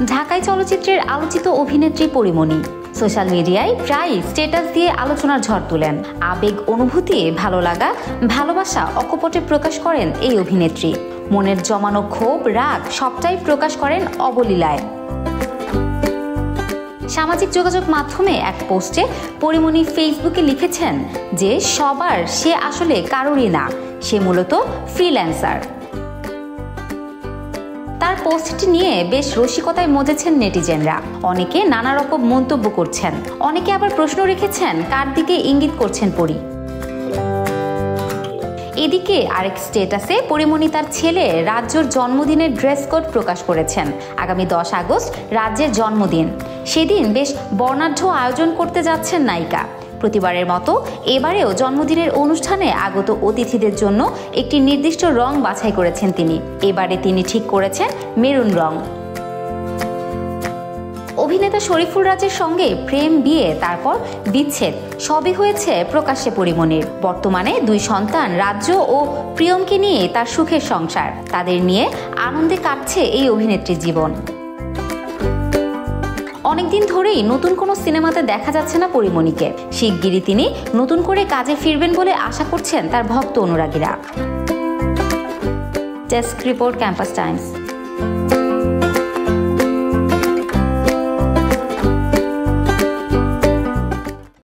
ঢাকাই চলচ্চিত্রের আলোচিত অভিনেত্রী পরীমণি সোশ্যাল মিডিয়ায় প্রায় স্ট্যাটাস দিয়ে আলোচনার ঝড় তোলেন। আবেগ, অনুভূতি, ভালো লাগা, ভালোবাসা অকপটে প্রকাশ করেন এই অভিনেত্রী। মনের জমানো ক্ষোভ, রাগ সবটাই প্রকাশ করেন অবলীলায়। সামাজিক যোগাযোগ মাধ্যমে এক পোস্টে পরীমণি ফেসবুকে লিখেছেন যে সবার সে আসলে কারোরই না, সে মূলত ফ্রিল্যান্সার। তার পোস্টটি নিয়ে বেশ রসিকতায় মজেছেন নেটিজেনরা। অনেকে নানা রকম মন্তব্য করছেন, অনেকে আবার প্রশ্ন রেখেছেন কার দিকে ইঙ্গিত করছেন পরী। এদিকে আরেক স্ট্যাটাসে পরীমণি তার ছেলে রাজ্যর জন্মদিনের ড্রেস কোড প্রকাশ করেছেন। আগামী 10 আগস্ট রাজ্যের জন্মদিন, সেদিন বেশ বর্ণাঢ্য আয়োজন করতে যাচ্ছেন নায়িকা। প্রতিবারের মতো এবারেও জন্মদিনের অনুষ্ঠানে আগত অতিথিদের জন্য একটি নির্দিষ্ট রং বাছাই করেছেন তিনি। এবারে তিনি ঠিক করেছেন মেরুন রং। অভিনেতা শরীফুল রাজের সঙ্গে প্রেম, বিয়ে, তারপর বিচ্ছেদ সবই হয়েছে প্রকাশ্যে পরীমণির। বর্তমানে 2 সন্তান রাজ্য ও প্রিয়মকে নিয়ে তার সুখের সংসার। তাদের নিয়ে আনন্দে কাটছে এই অভিনেত্রীর জীবন। অনেকদিন ধরেই নতুন কোনো সিনেমাতে দেখা যাচ্ছে না পরীমণিকে। শিগগিরই তিনি নতুন করে কাজে ফিরবেন বলে আশা করছেন তার ভক্ত অনুরাগীরা। Desk report, campus Times.